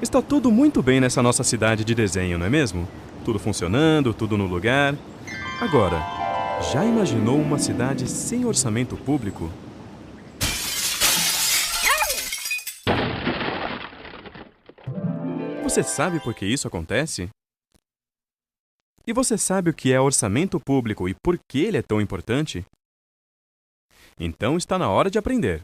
Está tudo muito bem nessa nossa cidade de desenho, não é mesmo? Tudo funcionando, tudo no lugar. Agora, já imaginou uma cidade sem orçamento público? Você sabe por que isso acontece? E você sabe o que é orçamento público e por que ele é tão importante? Então está na hora de aprender.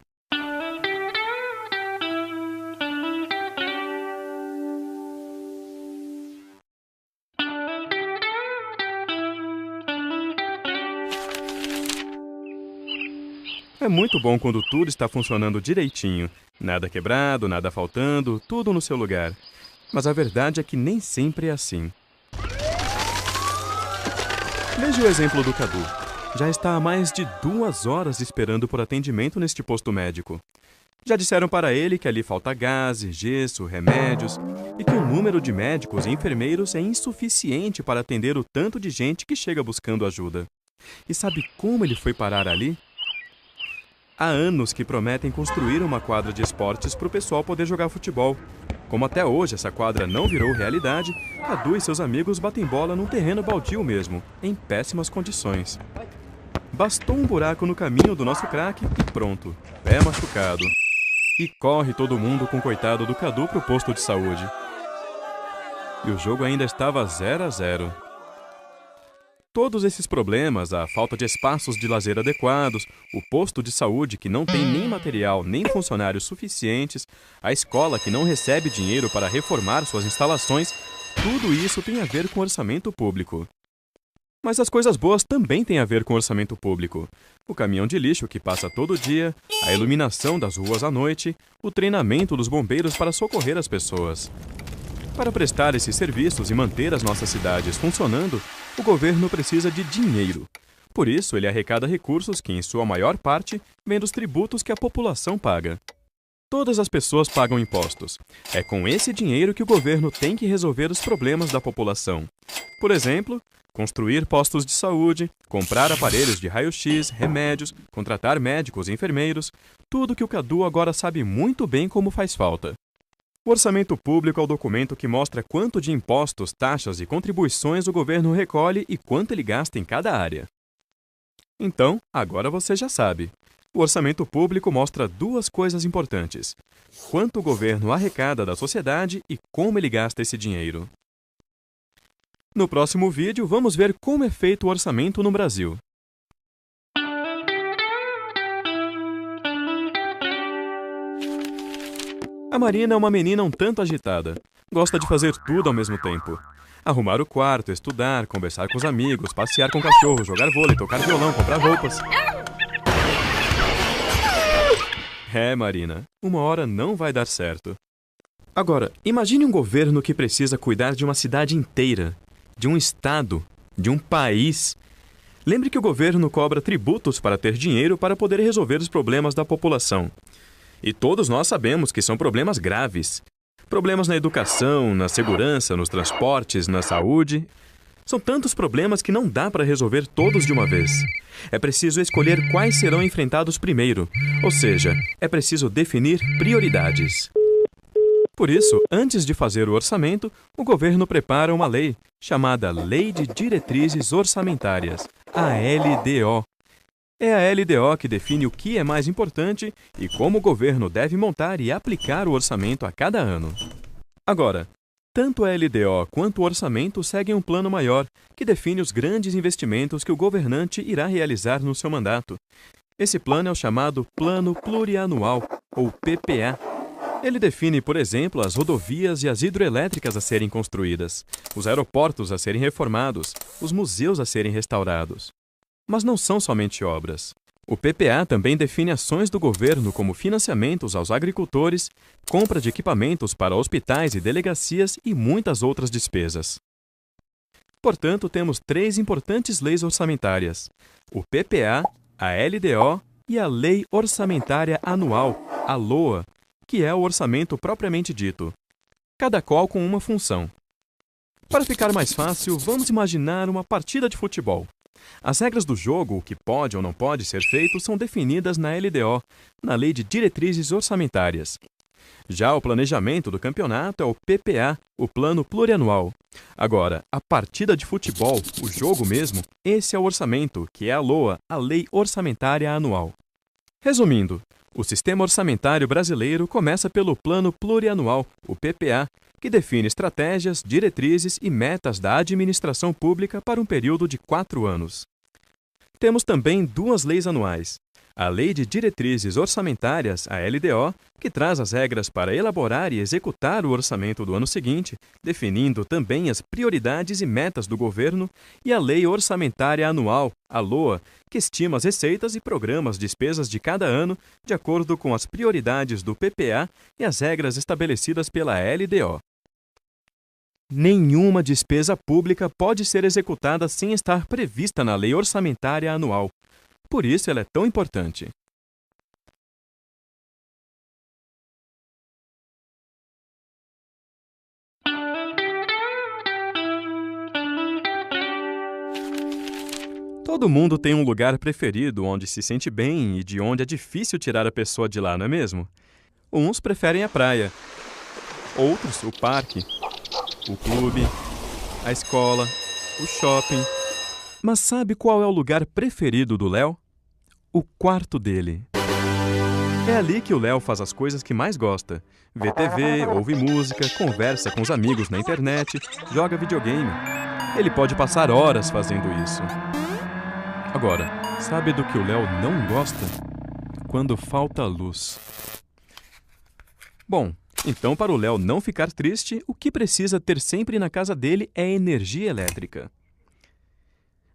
É muito bom quando tudo está funcionando direitinho. Nada quebrado, nada faltando, tudo no seu lugar. Mas a verdade é que nem sempre é assim. Veja o exemplo do Cadu. Já está há mais de 2 horas esperando por atendimento neste posto médico. Já disseram para ele que ali falta gases, gesso, remédios e que o número de médicos e enfermeiros é insuficiente para atender o tanto de gente que chega buscando ajuda. E sabe como ele foi parar ali? Há anos que prometem construir uma quadra de esportes para o pessoal poder jogar futebol. Como até hoje essa quadra não virou realidade, Cadu e seus amigos batem bola num terreno baldio mesmo, em péssimas condições. Bastou um buraco no caminho do nosso craque e pronto, pé machucado. E corre todo mundo com o coitado do Cadu pro posto de saúde. E o jogo ainda estava 0-0. Todos esses problemas, a falta de espaços de lazer adequados, o posto de saúde que não tem nem material nem funcionários suficientes, a escola que não recebe dinheiro para reformar suas instalações, tudo isso tem a ver com orçamento público. Mas as coisas boas também têm a ver com orçamento público. O caminhão de lixo que passa todo dia, a iluminação das ruas à noite, o treinamento dos bombeiros para socorrer as pessoas. Para prestar esses serviços e manter as nossas cidades funcionando, o governo precisa de dinheiro. Por isso, ele arrecada recursos que, em sua maior parte, vêm dos tributos que a população paga. Todas as pessoas pagam impostos. É com esse dinheiro que o governo tem que resolver os problemas da população. Por exemplo, construir postos de saúde, comprar aparelhos de raio-x, remédios, contratar médicos e enfermeiros, tudo que o Cadu agora sabe muito bem como faz falta. O orçamento público é o documento que mostra quanto de impostos, taxas e contribuições o governo recolhe e quanto ele gasta em cada área. Então, agora você já sabe. O orçamento público mostra 2 coisas importantes: quanto o governo arrecada da sociedade e como ele gasta esse dinheiro. No próximo vídeo, vamos ver como é feito o orçamento no Brasil. A Marina é uma menina um tanto agitada. Gosta de fazer tudo ao mesmo tempo. Arrumar o quarto, estudar, conversar com os amigos, passear com o cachorro, jogar vôlei, tocar violão, comprar roupas. É, Marina, uma hora não vai dar certo. Agora, imagine um governo que precisa cuidar de uma cidade inteira, de um estado, de um país. Lembre que o governo cobra tributos para ter dinheiro para poder resolver os problemas da população. E todos nós sabemos que são problemas graves. Problemas na educação, na segurança, nos transportes, na saúde. São tantos problemas que não dá para resolver todos de uma vez. É preciso escolher quais serão enfrentados primeiro, ou seja, é preciso definir prioridades. Por isso, antes de fazer o orçamento, o governo prepara uma lei, chamada Lei de Diretrizes Orçamentárias, a LDO. É a LDO que define o que é mais importante e como o governo deve montar e aplicar o orçamento a cada ano. Agora, tanto a LDO quanto o orçamento seguem um plano maior, que define os grandes investimentos que o governante irá realizar no seu mandato. Esse plano é o chamado Plano Plurianual, ou PPA. Ele define, por exemplo, as rodovias e as hidroelétricas a serem construídas, os aeroportos a serem reformados, os museus a serem restaurados. Mas não são somente obras. O PPA também define ações do governo como financiamentos aos agricultores, compra de equipamentos para hospitais e delegacias e muitas outras despesas. Portanto, temos 3 importantes leis orçamentárias: o PPA, a LDO e a Lei Orçamentária Anual, a LOA, que é o orçamento propriamente dito, cada qual com uma função. Para ficar mais fácil, vamos imaginar uma partida de futebol. As regras do jogo, o que pode ou não pode ser feito, são definidas na LDO, na Lei de Diretrizes Orçamentárias. Já o planejamento do campeonato é o PPA, o Plano Plurianual. Agora, a partida de futebol, o jogo mesmo, esse é o orçamento, que é a LOA, a Lei Orçamentária Anual. Resumindo, o sistema orçamentário brasileiro começa pelo Plano Plurianual, o PPA, que define estratégias, diretrizes e metas da administração pública para um período de 4 anos. Temos também 2 leis anuais. A Lei de Diretrizes Orçamentárias, a LDO, que traz as regras para elaborar e executar o orçamento do ano seguinte, definindo também as prioridades e metas do governo, e a Lei Orçamentária Anual, a LOA, que estima as receitas e programas despesas de cada ano de acordo com as prioridades do PPA e as regras estabelecidas pela LDO. Nenhuma despesa pública pode ser executada sem estar prevista na Lei Orçamentária Anual. Por isso ela é tão importante. Todo mundo tem um lugar preferido onde se sente bem e de onde é difícil tirar a pessoa de lá, não é mesmo? Uns preferem a praia, outros o parque, o clube, a escola, o shopping. Mas sabe qual é o lugar preferido do Léo? O quarto dele. É ali que o Léo faz as coisas que mais gosta. Vê TV, ouve música, conversa com os amigos na internet, joga videogame. Ele pode passar horas fazendo isso. Agora, sabe do que o Léo não gosta? Quando falta luz. Bom, então para o Léo não ficar triste, o que precisa ter sempre na casa dele é energia elétrica.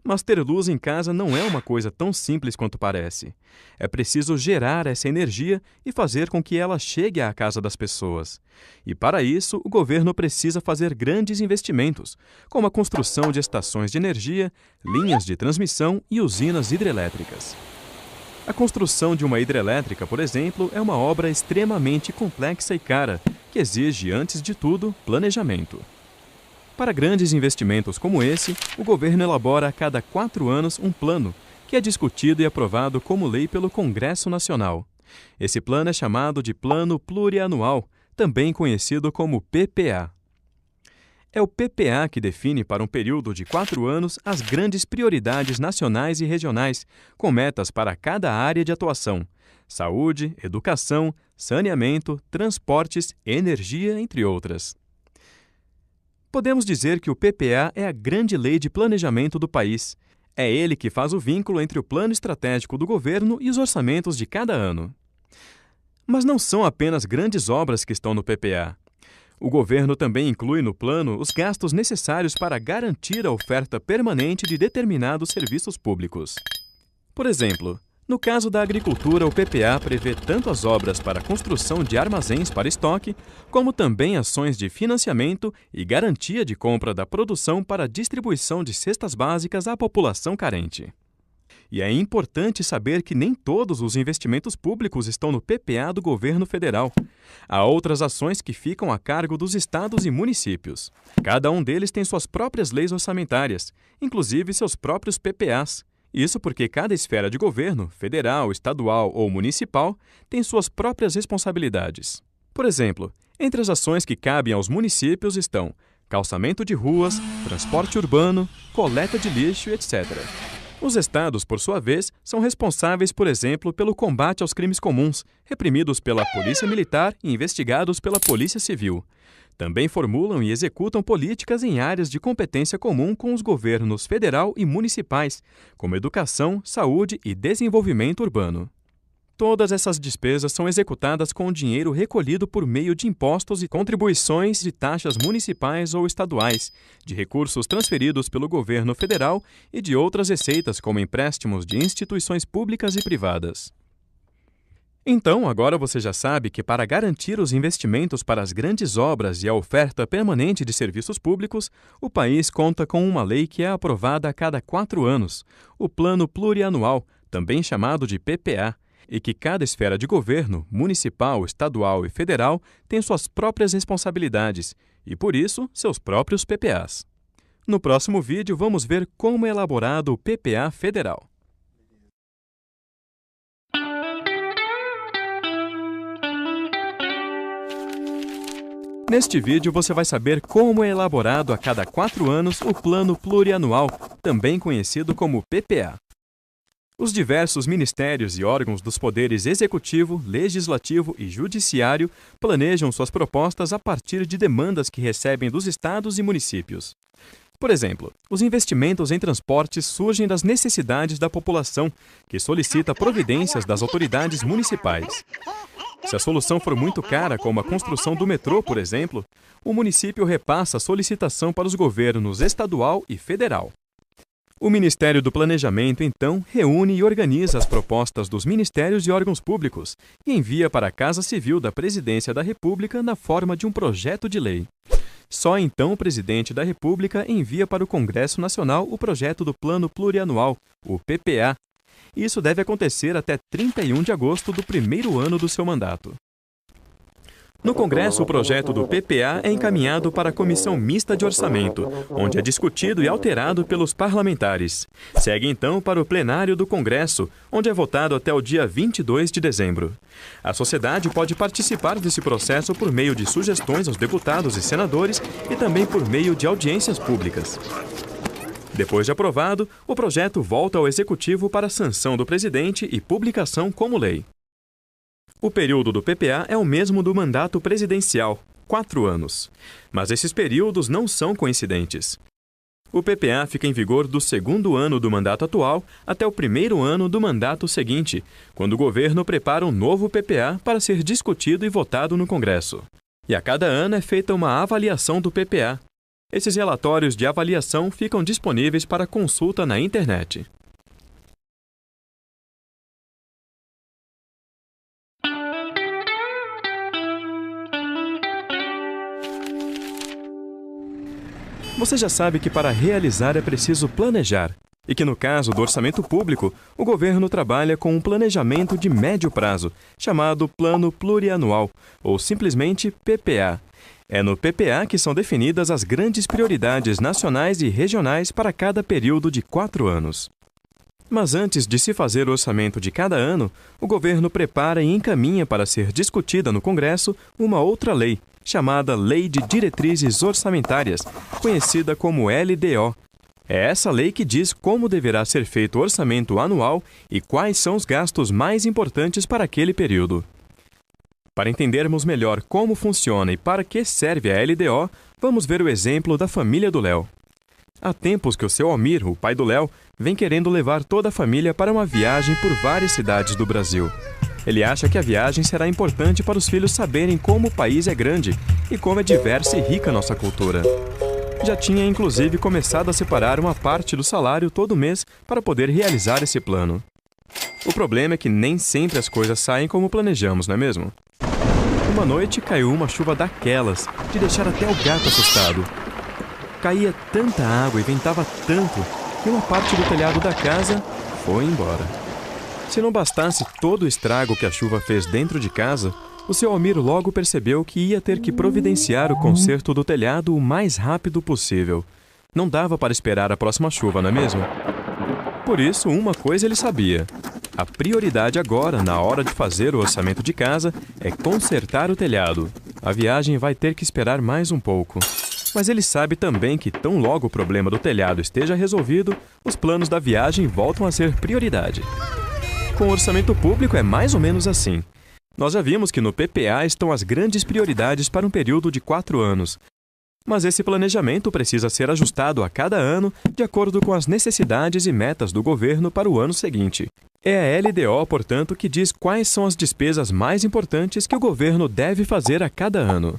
Mas ter luz em casa não é uma coisa tão simples quanto parece. É preciso gerar essa energia e fazer com que ela chegue à casa das pessoas. E para isso, o governo precisa fazer grandes investimentos, como a construção de estações de energia, linhas de transmissão e usinas hidrelétricas. A construção de uma hidrelétrica, por exemplo, é uma obra extremamente complexa e cara, que exige, antes de tudo, planejamento. Para grandes investimentos como esse, o governo elabora a cada 4 anos um plano, que é discutido e aprovado como lei pelo Congresso Nacional. Esse plano é chamado de Plano Plurianual, também conhecido como PPA. É o PPA que define para um período de 4 anos as grandes prioridades nacionais e regionais, com metas para cada área de atuação: saúde, educação, saneamento, transportes, energia, entre outras. Podemos dizer que o PPA é a grande lei de planejamento do país. É ele que faz o vínculo entre o plano estratégico do governo e os orçamentos de cada ano. Mas não são apenas grandes obras que estão no PPA. O governo também inclui no plano os gastos necessários para garantir a oferta permanente de determinados serviços públicos. Por exemplo, no caso da agricultura, o PPA prevê tanto as obras para a construção de armazéns para estoque, como também ações de financiamento e garantia de compra da produção para a distribuição de cestas básicas à população carente. E é importante saber que nem todos os investimentos públicos estão no PPA do governo federal. Há outras ações que ficam a cargo dos estados e municípios. Cada um deles tem suas próprias leis orçamentárias, inclusive seus próprios PPAs. Isso porque cada esfera de governo, federal, estadual ou municipal, tem suas próprias responsabilidades. Por exemplo, entre as ações que cabem aos municípios estão calçamento de ruas, transporte urbano, coleta de lixo, etc. Os estados, por sua vez, são responsáveis, por exemplo, pelo combate aos crimes comuns, reprimidos pela Polícia Militar e investigados pela Polícia Civil. Também formulam e executam políticas em áreas de competência comum com os governos federal e municipais, como educação, saúde e desenvolvimento urbano. Todas essas despesas são executadas com dinheiro recolhido por meio de impostos e contribuições de taxas municipais ou estaduais, de recursos transferidos pelo governo federal e de outras receitas como empréstimos de instituições públicas e privadas. Então, agora você já sabe que para garantir os investimentos para as grandes obras e a oferta permanente de serviços públicos, o país conta com uma lei que é aprovada a cada 4 anos, o Plano Plurianual, também chamado de PPA, e que cada esfera de governo, municipal, estadual e federal, tem suas próprias responsabilidades e, por isso, seus próprios PPAs. No próximo vídeo, vamos ver como é elaborado o PPA federal. Neste vídeo você vai saber como é elaborado a cada 4 anos o Plano Plurianual, também conhecido como PPA. Os diversos ministérios e órgãos dos poderes executivo, legislativo e judiciário planejam suas propostas a partir de demandas que recebem dos estados e municípios. Por exemplo, os investimentos em transportes surgem das necessidades da população, que solicita providências das autoridades municipais. Se a solução for muito cara, como a construção do metrô, por exemplo, o município repassa a solicitação para os governos estadual e federal. O Ministério do Planejamento, então, reúne e organiza as propostas dos ministérios e órgãos públicos e envia para a Casa Civil da Presidência da República na forma de um projeto de lei. Só então o Presidente da República envia para o Congresso Nacional o projeto do Plano Plurianual, o PPA. Isso deve acontecer até 31 de agosto do primeiro ano do seu mandato. No Congresso, o projeto do PPA é encaminhado para a Comissão Mista de Orçamento, onde é discutido e alterado pelos parlamentares. Segue então para o plenário do Congresso, onde é votado até o dia 22 de dezembro. A sociedade pode participar desse processo por meio de sugestões aos deputados e senadores e também por meio de audiências públicas. Depois de aprovado, o projeto volta ao Executivo para sanção do presidente e publicação como lei. O período do PPA é o mesmo do mandato presidencial, 4 anos. Mas esses períodos não são coincidentes. O PPA fica em vigor do segundo ano do mandato atual até o primeiro ano do mandato seguinte, quando o governo prepara um novo PPA para ser discutido e votado no Congresso. E a cada ano é feita uma avaliação do PPA. Esses relatórios de avaliação ficam disponíveis para consulta na internet. Você já sabe que para realizar é preciso planejar, e que no caso do orçamento público, o governo trabalha com um planejamento de médio prazo, chamado Plano Plurianual, ou simplesmente PPA. É no PPA que são definidas as grandes prioridades nacionais e regionais para cada período de 4 anos. Mas antes de se fazer o orçamento de cada ano, o governo prepara e encaminha para ser discutida no Congresso uma outra lei, chamada Lei de Diretrizes Orçamentárias, conhecida como LDO. É essa lei que diz como deverá ser feito o orçamento anual e quais são os gastos mais importantes para aquele período. Para entendermos melhor como funciona e para que serve a LDO, vamos ver o exemplo da família do Léo. Há tempos que o seu Almir, o pai do Léo, vem querendo levar toda a família para uma viagem por várias cidades do Brasil. Ele acha que a viagem será importante para os filhos saberem como o país é grande e como é diversa e rica a nossa cultura. Já tinha inclusive começado a separar uma parte do salário todo mês para poder realizar esse plano. O problema é que nem sempre as coisas saem como planejamos, não é mesmo? Uma noite caiu uma chuva daquelas, de deixar até o gato assustado. Caía tanta água e ventava tanto que uma parte do telhado da casa foi embora. Se não bastasse todo o estrago que a chuva fez dentro de casa, o seu Almir logo percebeu que ia ter que providenciar o conserto do telhado o mais rápido possível. Não dava para esperar a próxima chuva, não é mesmo? Por isso, uma coisa ele sabia. A prioridade agora, na hora de fazer o orçamento de casa, é consertar o telhado. A viagem vai ter que esperar mais um pouco. Mas ele sabe também que tão logo o problema do telhado esteja resolvido, os planos da viagem voltam a ser prioridade. Com o orçamento público é mais ou menos assim. Nós já vimos que no PPA estão as grandes prioridades para um período de 4 anos. Mas esse planejamento precisa ser ajustado a cada ano de acordo com as necessidades e metas do governo para o ano seguinte. É a LDO, portanto, que diz quais são as despesas mais importantes que o governo deve fazer a cada ano.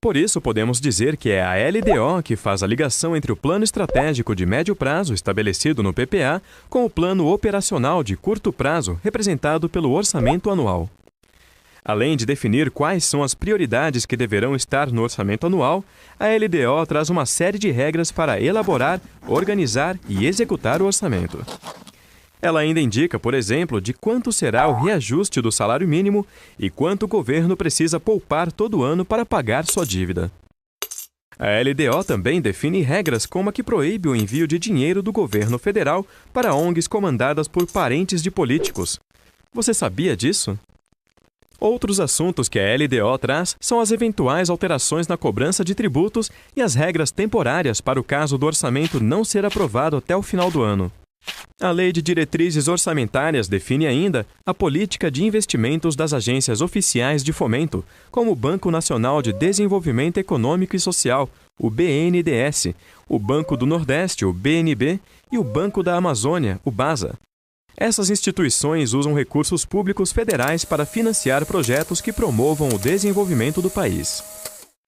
Por isso, podemos dizer que é a LDO que faz a ligação entre o plano estratégico de médio prazo, estabelecido no PPA, com o plano operacional de curto prazo, representado pelo orçamento anual. Além de definir quais são as prioridades que deverão estar no orçamento anual, a LDO traz uma série de regras para elaborar, organizar e executar o orçamento. Ela ainda indica, por exemplo, de quanto será o reajuste do salário mínimo e quanto o governo precisa poupar todo ano para pagar sua dívida. A LDO também define regras como a que proíbe o envio de dinheiro do governo federal para ONGs comandadas por parentes de políticos. Você sabia disso? Outros assuntos que a LDO traz são as eventuais alterações na cobrança de tributos e as regras temporárias para o caso do orçamento não ser aprovado até o final do ano. A Lei de Diretrizes Orçamentárias define ainda a política de investimentos das agências oficiais de fomento, como o Banco Nacional de Desenvolvimento Econômico e Social, o BNDES, o Banco do Nordeste, o BNB, e o Banco da Amazônia, o BASA. Essas instituições usam recursos públicos federais para financiar projetos que promovam o desenvolvimento do país.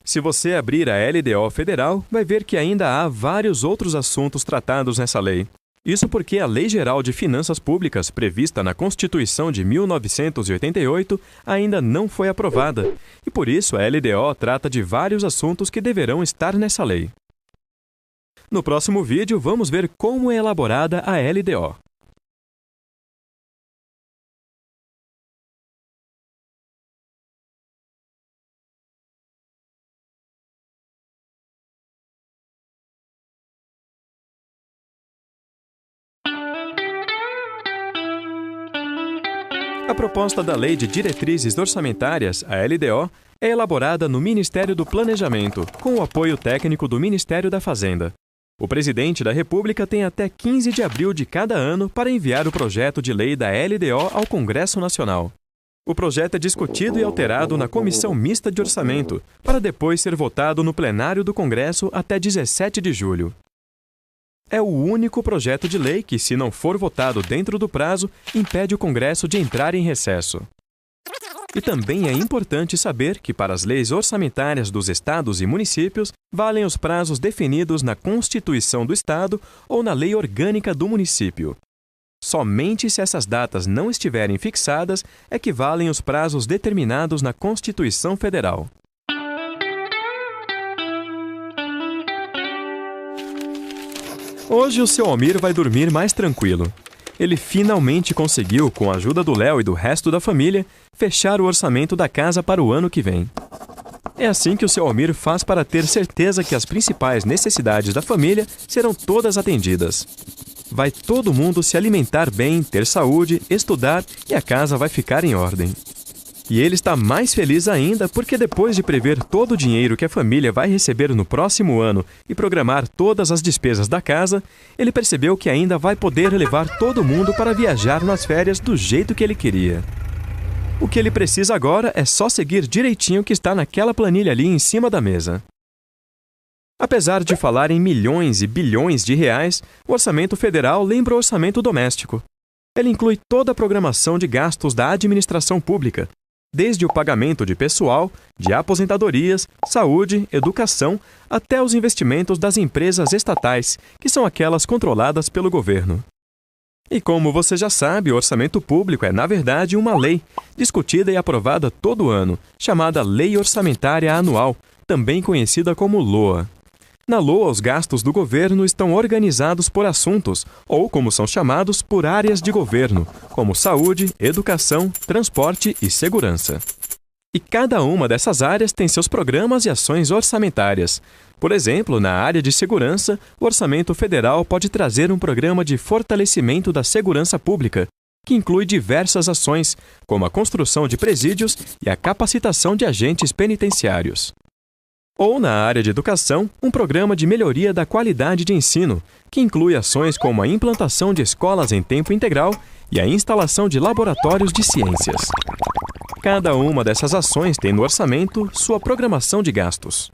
Se você abrir a LDO federal, vai ver que ainda há vários outros assuntos tratados nessa lei. Isso porque a Lei Geral de Finanças Públicas, prevista na Constituição de 1988, ainda não foi aprovada, e por isso a LDO trata de vários assuntos que deverão estar nessa lei. No próximo vídeo, vamos ver como é elaborada a LDO. A proposta da Lei de Diretrizes Orçamentárias, a LDO, é elaborada no Ministério do Planejamento, com o apoio técnico do Ministério da Fazenda. O Presidente da República tem até 15 de abril de cada ano para enviar o projeto de lei da LDO ao Congresso Nacional. O projeto é discutido e alterado na Comissão Mista de Orçamento, para depois ser votado no plenário do Congresso até 17 de julho. É o único projeto de lei que, se não for votado dentro do prazo, impede o Congresso de entrar em recesso. E também é importante saber que, para as leis orçamentárias dos estados e municípios, valem os prazos definidos na Constituição do Estado ou na Lei Orgânica do Município. Somente se essas datas não estiverem fixadas é que valem os prazos determinados na Constituição Federal. Hoje o seu Almir vai dormir mais tranquilo. Ele finalmente conseguiu, com a ajuda do Léo e do resto da família, fechar o orçamento da casa para o ano que vem. É assim que o seu Almir faz para ter certeza que as principais necessidades da família serão todas atendidas. Vai todo mundo se alimentar bem, ter saúde, estudar e a casa vai ficar em ordem. E ele está mais feliz ainda porque depois de prever todo o dinheiro que a família vai receber no próximo ano e programar todas as despesas da casa, ele percebeu que ainda vai poder levar todo mundo para viajar nas férias do jeito que ele queria. O que ele precisa agora é só seguir direitinho o que está naquela planilha ali em cima da mesa. Apesar de falar em milhões e bilhões de reais, o orçamento federal lembra o orçamento doméstico. Ele inclui toda a programação de gastos da administração pública, desde o pagamento de pessoal, de aposentadorias, saúde, educação, até os investimentos das empresas estatais, que são aquelas controladas pelo governo. E como você já sabe, o orçamento público é, na verdade, uma lei, discutida e aprovada todo ano, chamada Lei Orçamentária Anual, também conhecida como LOA. Na LOA, os gastos do governo estão organizados por assuntos, ou, como são chamados, por áreas de governo, como saúde, educação, transporte e segurança. E cada uma dessas áreas tem seus programas e ações orçamentárias. Por exemplo, na área de segurança, o orçamento federal pode trazer um programa de fortalecimento da segurança pública, que inclui diversas ações, como a construção de presídios e a capacitação de agentes penitenciários. Ou, na área de educação, um programa de melhoria da qualidade de ensino, que inclui ações como a implantação de escolas em tempo integral e a instalação de laboratórios de ciências. Cada uma dessas ações tem no orçamento sua programação de gastos.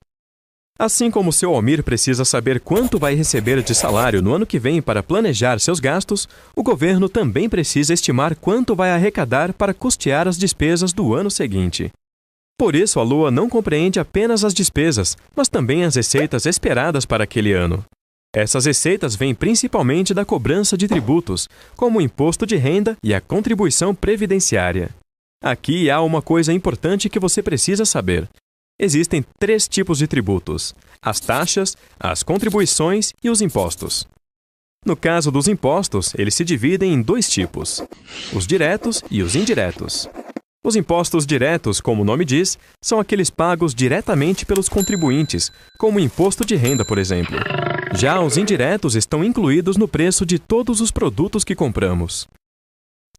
Assim como o seu Almir precisa saber quanto vai receber de salário no ano que vem para planejar seus gastos, o governo também precisa estimar quanto vai arrecadar para custear as despesas do ano seguinte. Por isso, a LOA não compreende apenas as despesas, mas também as receitas esperadas para aquele ano. Essas receitas vêm principalmente da cobrança de tributos, como o imposto de renda e a contribuição previdenciária. Aqui há uma coisa importante que você precisa saber. Existem 3 tipos de tributos: as taxas, as contribuições e os impostos. No caso dos impostos, eles se dividem em 2 tipos: os diretos e os indiretos. Os impostos diretos, como o nome diz, são aqueles pagos diretamente pelos contribuintes, como o imposto de renda, por exemplo. Já os indiretos estão incluídos no preço de todos os produtos que compramos.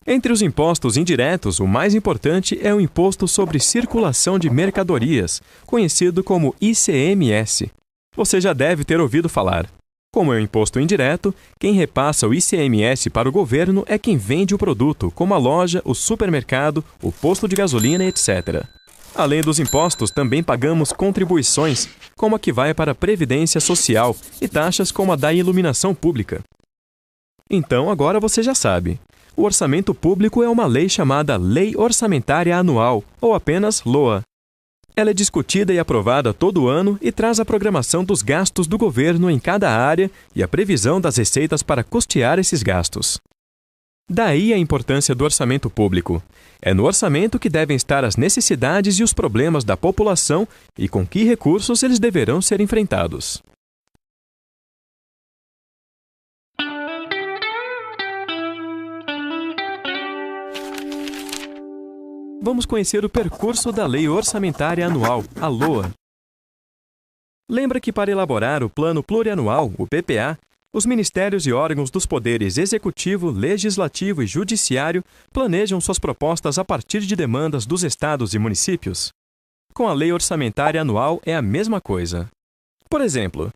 Entre os impostos indiretos, o mais importante é o Imposto sobre Circulação de Mercadorias, conhecido como ICMS. Você já deve ter ouvido falar. Como é um imposto indireto, quem repassa o ICMS para o governo é quem vende o produto, como a loja, o supermercado, o posto de gasolina, etc. Além dos impostos, também pagamos contribuições, como a que vai para a Previdência Social, e taxas como a da iluminação pública. Então, agora você já sabe. O orçamento público é uma lei chamada Lei Orçamentária Anual, ou apenas LOA. Ela é discutida e aprovada todo ano e traz a programação dos gastos do governo em cada área e a previsão das receitas para custear esses gastos. Daí a importância do orçamento público. É no orçamento que devem estar as necessidades e os problemas da população e com que recursos eles deverão ser enfrentados. Vamos conhecer o percurso da Lei Orçamentária Anual, a LOA. Lembra que para elaborar o Plano Plurianual, o PPA, os ministérios e órgãos dos poderes Executivo, Legislativo e Judiciário planejam suas propostas a partir de demandas dos estados e municípios? Com a Lei Orçamentária Anual é a mesma coisa. Por exemplo,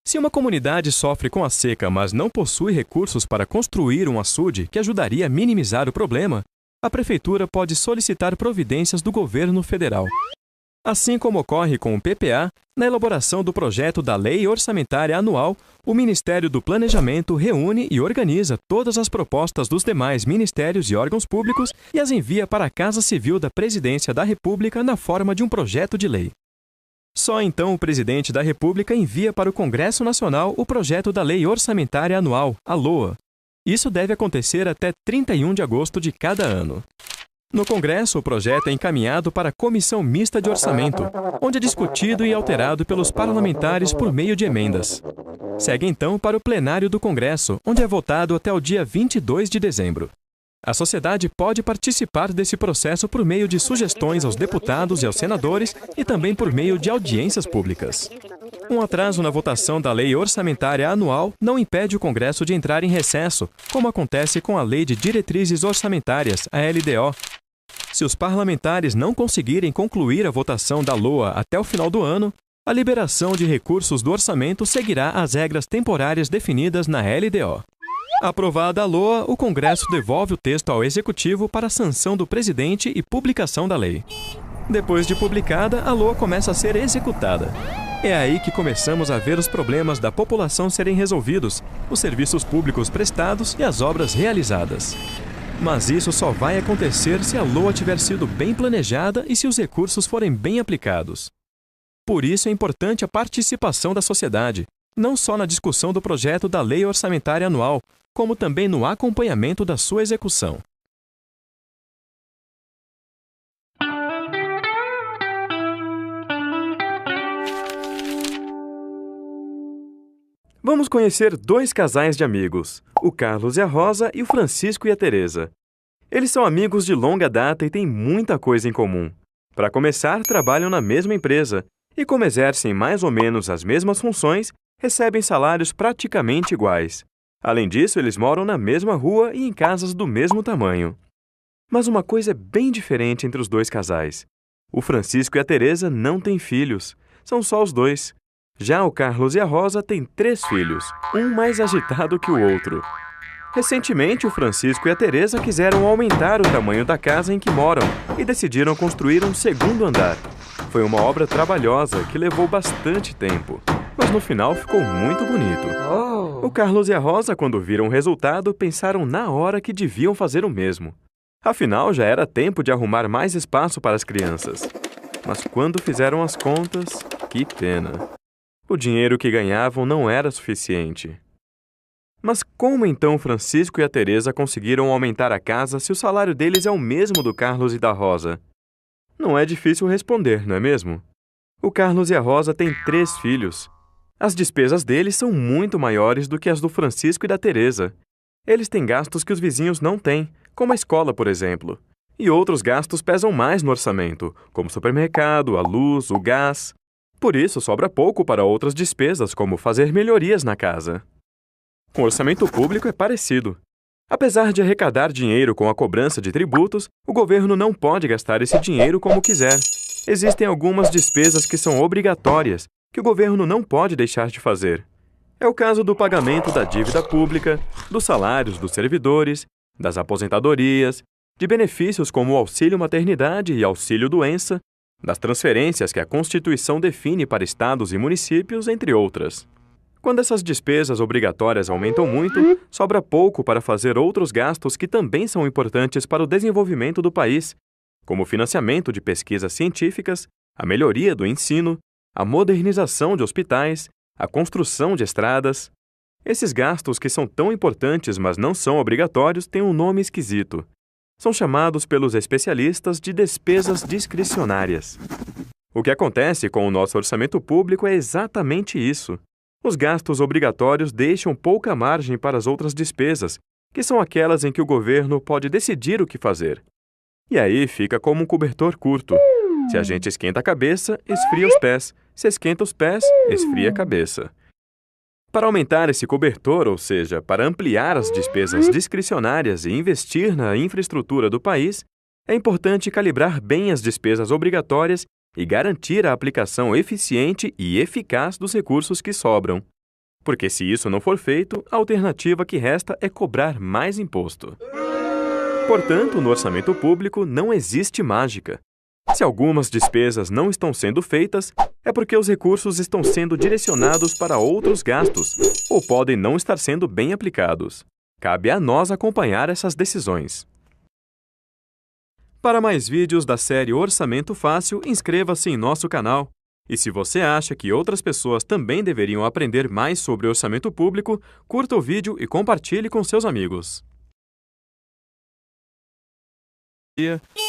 se uma comunidade sofre com a seca, mas não possui recursos para construir um açude que ajudaria a minimizar o problema, a Prefeitura pode solicitar providências do governo federal. Assim como ocorre com o PPA, na elaboração do projeto da Lei Orçamentária Anual, o Ministério do Planejamento reúne e organiza todas as propostas dos demais ministérios e órgãos públicos e as envia para a Casa Civil da Presidência da República na forma de um projeto de lei. Só então o Presidente da República envia para o Congresso Nacional o projeto da Lei Orçamentária Anual, a LOA. Isso deve acontecer até 31 de agosto de cada ano. No Congresso, o projeto é encaminhado para a Comissão Mista de Orçamento, onde é discutido e alterado pelos parlamentares por meio de emendas. Segue então para o plenário do Congresso, onde é votado até o dia 22 de dezembro. A sociedade pode participar desse processo por meio de sugestões aos deputados e aos senadores e também por meio de audiências públicas. Um atraso na votação da Lei Orçamentária Anual não impede o Congresso de entrar em recesso, como acontece com a Lei de Diretrizes Orçamentárias, a LDO. Se os parlamentares não conseguirem concluir a votação da LOA até o final do ano, a liberação de recursos do orçamento seguirá as regras temporárias definidas na LDO. Aprovada a LOA, o Congresso devolve o texto ao Executivo para a sanção do presidente e publicação da lei. Depois de publicada, a LOA começa a ser executada. É aí que começamos a ver os problemas da população serem resolvidos, os serviços públicos prestados e as obras realizadas. Mas isso só vai acontecer se a LOA tiver sido bem planejada e se os recursos forem bem aplicados. Por isso é importante a participação da sociedade, não só na discussão do projeto da Lei Orçamentária Anual, como também no acompanhamento da sua execução. Vamos conhecer dois casais de amigos, o Carlos e a Rosa e o Francisco e a Teresa. Eles são amigos de longa data e têm muita coisa em comum. Para começar, trabalham na mesma empresa e, como exercem mais ou menos as mesmas funções, recebem salários praticamente iguais. Além disso, eles moram na mesma rua e em casas do mesmo tamanho. Mas uma coisa é bem diferente entre os dois casais. O Francisco e a Teresa não têm filhos, são só os dois. Já o Carlos e a Rosa têm 3 filhos, um mais agitado que o outro. Recentemente, o Francisco e a Teresa quiseram aumentar o tamanho da casa em que moram e decidiram construir um segundo andar. Foi uma obra trabalhosa que levou bastante tempo, mas no final ficou muito bonito. O Carlos e a Rosa, quando viram o resultado, pensaram na hora que deviam fazer o mesmo. Afinal, já era tempo de arrumar mais espaço para as crianças. Mas quando fizeram as contas, que pena! O dinheiro que ganhavam não era suficiente. Mas como então Francisco e a Teresa conseguiram aumentar a casa se o salário deles é o mesmo do Carlos e da Rosa? Não é difícil responder, não é mesmo? O Carlos e a Rosa têm 3 filhos. As despesas deles são muito maiores do que as do Francisco e da Teresa. Eles têm gastos que os vizinhos não têm, como a escola, por exemplo. E outros gastos pesam mais no orçamento, como o supermercado, a luz, o gás. Por isso, sobra pouco para outras despesas, como fazer melhorias na casa. Com o orçamento público é parecido. Apesar de arrecadar dinheiro com a cobrança de tributos, o governo não pode gastar esse dinheiro como quiser. Existem algumas despesas que são obrigatórias, que o governo não pode deixar de fazer. É o caso do pagamento da dívida pública, dos salários dos servidores, das aposentadorias, de benefícios como o auxílio-maternidade e auxílio-doença, das transferências que a Constituição define para estados e municípios, entre outras. Quando essas despesas obrigatórias aumentam muito, sobra pouco para fazer outros gastos que também são importantes para o desenvolvimento do país, como o financiamento de pesquisas científicas, a melhoria do ensino, a modernização de hospitais, a construção de estradas. Esses gastos que são tão importantes, mas não são obrigatórios, têm um nome esquisito. São chamados pelos especialistas de despesas discricionárias. O que acontece com o nosso orçamento público é exatamente isso. Os gastos obrigatórios deixam pouca margem para as outras despesas, que são aquelas em que o governo pode decidir o que fazer. E aí fica como um cobertor curto. Se a gente esquenta a cabeça, esfria os pés. Se esquenta os pés, esfria a cabeça. Para aumentar esse cobertor, ou seja, para ampliar as despesas discricionárias e investir na infraestrutura do país, é importante calibrar bem as despesas obrigatórias e garantir a aplicação eficiente e eficaz dos recursos que sobram. Porque se isso não for feito, a alternativa que resta é cobrar mais imposto. Portanto, no orçamento público não existe mágica. Se algumas despesas não estão sendo feitas, é porque os recursos estão sendo direcionados para outros gastos ou podem não estar sendo bem aplicados. Cabe a nós acompanhar essas decisões. Para mais vídeos da série Orçamento Fácil, inscreva-se em nosso canal. E se você acha que outras pessoas também deveriam aprender mais sobre orçamento público, curta o vídeo e compartilhe com seus amigos.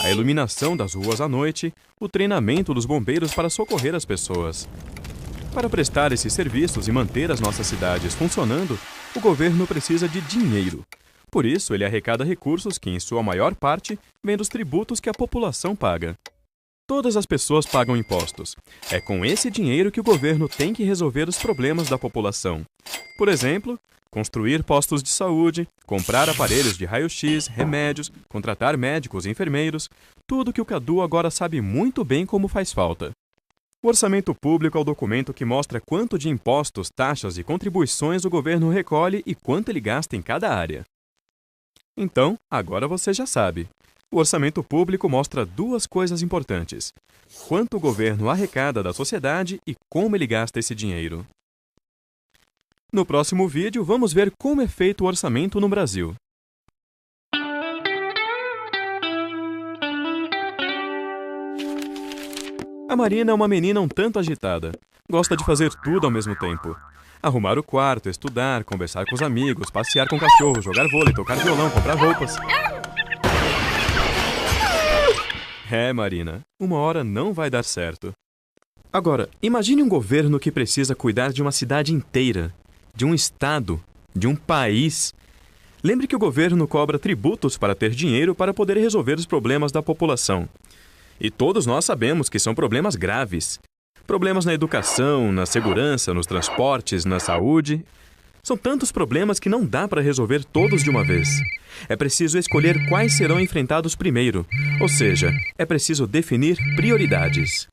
A iluminação das ruas à noite, o treinamento dos bombeiros para socorrer as pessoas. Para prestar esses serviços e manter as nossas cidades funcionando, o governo precisa de dinheiro. Por isso, ele arrecada recursos que, em sua maior parte, vêm dos tributos que a população paga. Todas as pessoas pagam impostos. É com esse dinheiro que o governo tem que resolver os problemas da população. Por exemplo, construir postos de saúde, comprar aparelhos de raio-x, remédios, contratar médicos e enfermeiros, tudo que o Cadu agora sabe muito bem como faz falta. O orçamento público é o documento que mostra quanto de impostos, taxas e contribuições o governo recolhe e quanto ele gasta em cada área. Então, agora você já sabe. O orçamento público mostra duas coisas importantes: quanto o governo arrecada da sociedade e como ele gasta esse dinheiro. No próximo vídeo, vamos ver como é feito o orçamento no Brasil. A Marina é uma menina um tanto agitada. Gosta de fazer tudo ao mesmo tempo. Arrumar o quarto, estudar, conversar com os amigos, passear com o cachorro, jogar vôlei, tocar violão, comprar roupas. É, Marina, uma hora não vai dar certo. Agora, imagine um governo que precisa cuidar de uma cidade inteira, de um estado, de um país. Lembre que o governo cobra tributos para ter dinheiro para poder resolver os problemas da população. E todos nós sabemos que são problemas graves. Problemas na educação, na segurança, nos transportes, na saúde. São tantos problemas que não dá para resolver todos de uma vez. É preciso escolher quais serão enfrentados primeiro, ou seja, é preciso definir prioridades.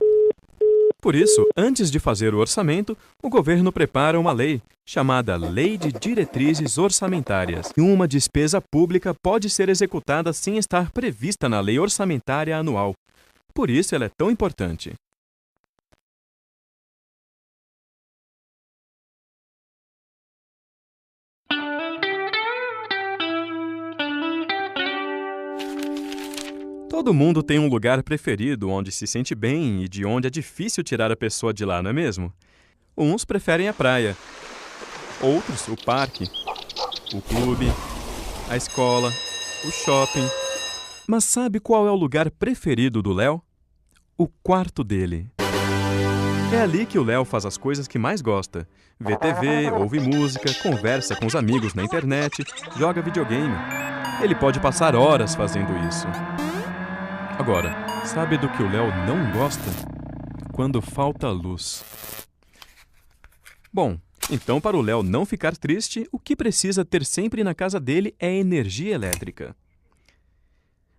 Por isso, antes de fazer o orçamento, o governo prepara uma lei, chamada Lei de Diretrizes Orçamentárias. E uma despesa pública pode ser executada sem estar prevista na Lei Orçamentária Anual. Por isso ela é tão importante. Todo mundo tem um lugar preferido onde se sente bem e de onde é difícil tirar a pessoa de lá, não é mesmo? Uns preferem a praia, outros o parque, o clube, a escola, o shopping. Mas sabe qual é o lugar preferido do Léo? O quarto dele. É ali que o Léo faz as coisas que mais gosta. Vê TV, ouve música, conversa com os amigos na internet, joga videogame. Ele pode passar horas fazendo isso. Agora, sabe do que o Léo não gosta? Quando falta luz. Bom, Então, para o Léo não ficar triste, o que precisa ter sempre na casa dele é energia elétrica.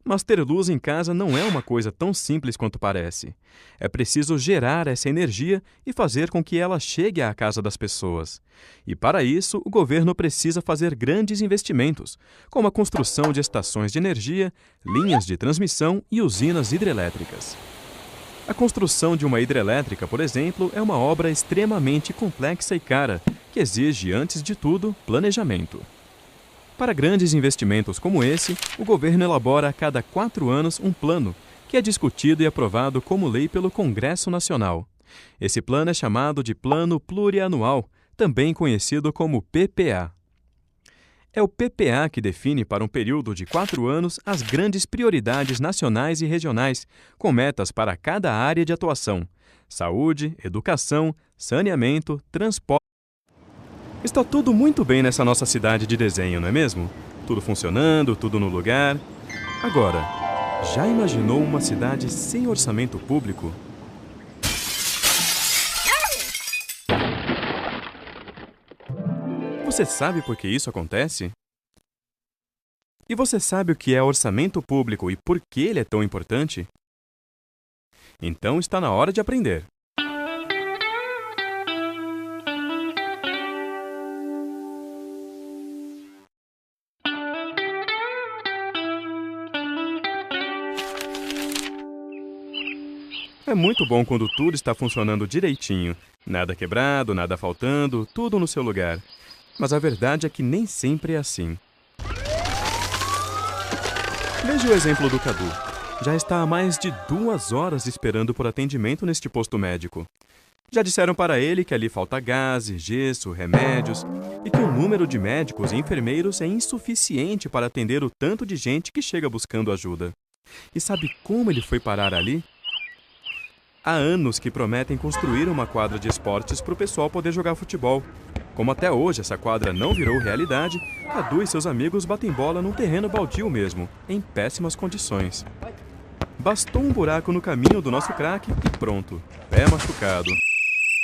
Mas ter luz em casa não é uma coisa tão simples quanto parece. É preciso gerar essa energia e fazer com que ela chegue à casa das pessoas. E para isso, o governo precisa fazer grandes investimentos, como a construção de estações de energia, linhas de transmissão e usinas hidrelétricas. A construção de uma hidrelétrica, por exemplo, é uma obra extremamente complexa e cara, que exige, antes de tudo, planejamento. Para grandes investimentos como esse, o governo elabora a cada 4 anos um plano, que é discutido e aprovado como lei pelo Congresso Nacional. Esse plano é chamado de Plano Plurianual, também conhecido como PPA. É o PPA que define para um período de 4 anos as grandes prioridades nacionais e regionais, com metas para cada área de atuação: saúde, educação, saneamento, transporte. Está tudo muito bem nessa nossa cidade de desenho, não é mesmo? Tudo funcionando, tudo no lugar. Agora, já imaginou uma cidade sem orçamento público? Você sabe por que isso acontece? E você sabe o que é orçamento público e por que ele é tão importante? Então está na hora de aprender. É muito bom quando tudo está funcionando direitinho, nada quebrado, nada faltando, tudo no seu lugar. Mas a verdade é que nem sempre é assim. Veja o exemplo do Cadu. Já está há mais de 2 horas esperando por atendimento neste posto médico. Já disseram para ele que ali falta gases, gesso, remédios e que o número de médicos e enfermeiros é insuficiente para atender o tanto de gente que chega buscando ajuda. E sabe como ele foi parar ali? Há anos que prometem construir uma quadra de esportes para o pessoal poder jogar futebol. Como até hoje essa quadra não virou realidade, Cadu e seus amigos batem bola num terreno baldio mesmo, em péssimas condições. Bastou um buraco no caminho do nosso craque e pronto, pé machucado.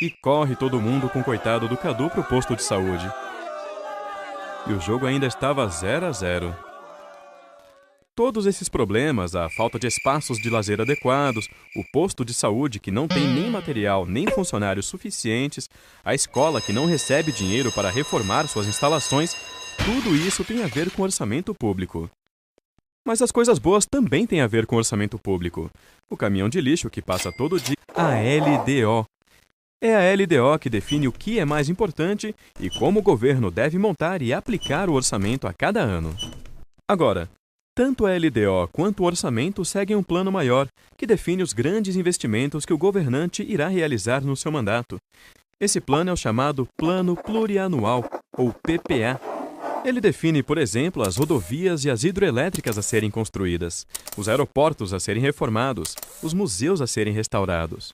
E corre todo mundo com o coitado do Cadu pro posto de saúde. E o jogo ainda estava 0-0. Todos esses problemas, a falta de espaços de lazer adequados, o posto de saúde que não tem nem material nem funcionários suficientes, a escola que não recebe dinheiro para reformar suas instalações, tudo isso tem a ver com orçamento público. Mas as coisas boas também têm a ver com orçamento público. O caminhão de lixo que passa todo dia, a LDO. É a LDO que define o que é mais importante e como o governo deve montar e aplicar o orçamento a cada ano. Agora, tanto a LDO quanto o orçamento seguem um plano maior, que define os grandes investimentos que o governante irá realizar no seu mandato. Esse plano é o chamado Plano Plurianual, ou PPA. Ele define, por exemplo, as rodovias e as hidroelétricas a serem construídas, os aeroportos a serem reformados, os museus a serem restaurados.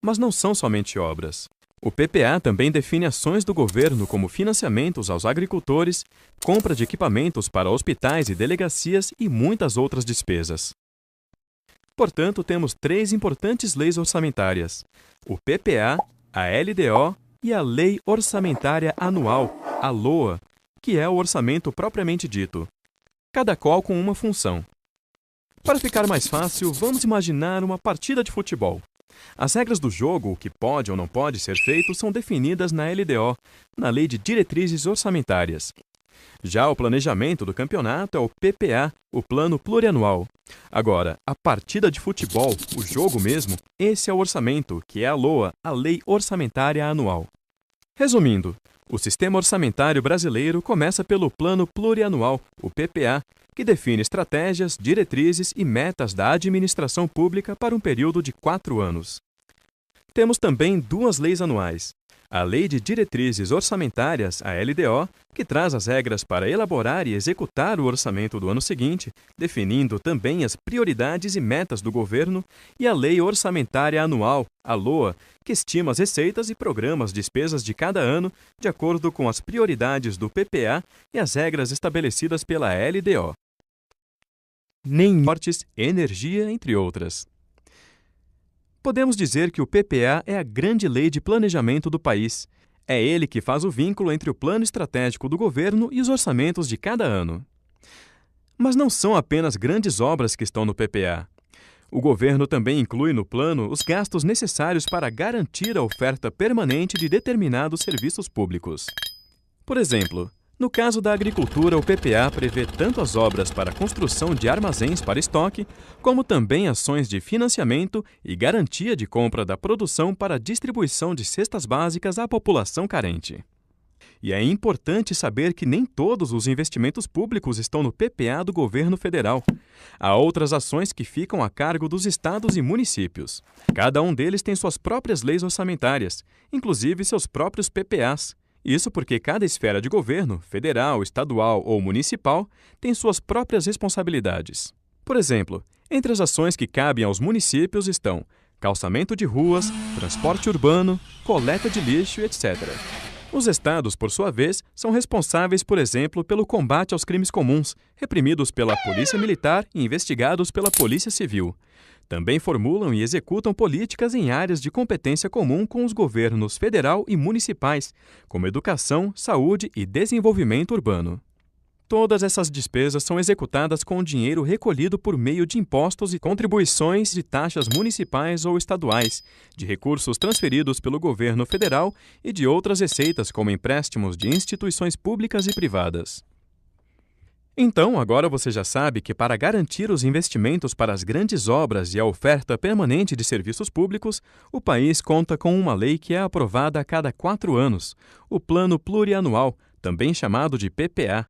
Mas não são somente obras. O PPA também define ações do governo como financiamentos aos agricultores, compra de equipamentos para hospitais e delegacias e muitas outras despesas. Portanto, temos 3 importantes leis orçamentárias: o PPA, a LDO e a Lei Orçamentária Anual, a LOA, que é o orçamento propriamente dito, cada qual com uma função. Para ficar mais fácil, vamos imaginar uma partida de futebol. As regras do jogo, o que pode ou não pode ser feito, são definidas na LDO, na Lei de Diretrizes Orçamentárias. Já o planejamento do campeonato é o PPA, o Plano Plurianual. Agora, a partida de futebol, o jogo mesmo, esse é o orçamento, que é a LOA, a Lei Orçamentária Anual. Resumindo, o sistema orçamentário brasileiro começa pelo Plano Plurianual, o PPA, que define estratégias, diretrizes e metas da administração pública para um período de 4 anos. Temos também 2 leis anuais. A Lei de Diretrizes Orçamentárias, a LDO, que traz as regras para elaborar e executar o orçamento do ano seguinte, definindo também as prioridades e metas do governo, e a Lei Orçamentária Anual, a LOA, que estima as receitas e programas despesas de cada ano de acordo com as prioridades do PPA e as regras estabelecidas pela LDO. Nem mortes, energia, entre outras. Podemos dizer que o PPA é a grande lei de planejamento do país. É ele que faz o vínculo entre o plano estratégico do governo e os orçamentos de cada ano. Mas não são apenas grandes obras que estão no PPA. O governo também inclui no plano os gastos necessários para garantir a oferta permanente de determinados serviços públicos. Por exemplo, no caso da agricultura, o PPA prevê tanto as obras para a construção de armazéns para estoque, como também ações de financiamento e garantia de compra da produção para a distribuição de cestas básicas à população carente. E é importante saber que nem todos os investimentos públicos estão no PPA do governo federal. Há outras ações que ficam a cargo dos estados e municípios. Cada um deles tem suas próprias leis orçamentárias, inclusive seus próprios PPAs. Isso porque cada esfera de governo, federal, estadual ou municipal, tem suas próprias responsabilidades. Por exemplo, entre as ações que cabem aos municípios estão calçamento de ruas, transporte urbano, coleta de lixo, etc. Os estados, por sua vez, são responsáveis, por exemplo, pelo combate aos crimes comuns, reprimidos pela Polícia Militar e investigados pela Polícia Civil. Também formulam e executam políticas em áreas de competência comum com os governos federal e municipais, como educação, saúde e desenvolvimento urbano. Todas essas despesas são executadas com dinheiro recolhido por meio de impostos e contribuições de taxas municipais ou estaduais, de recursos transferidos pelo governo federal e de outras receitas como empréstimos de instituições públicas e privadas. Então, agora você já sabe que para garantir os investimentos para as grandes obras e a oferta permanente de serviços públicos, o país conta com uma lei que é aprovada a cada 4 anos, o Plano Plurianual, também chamado de PPA.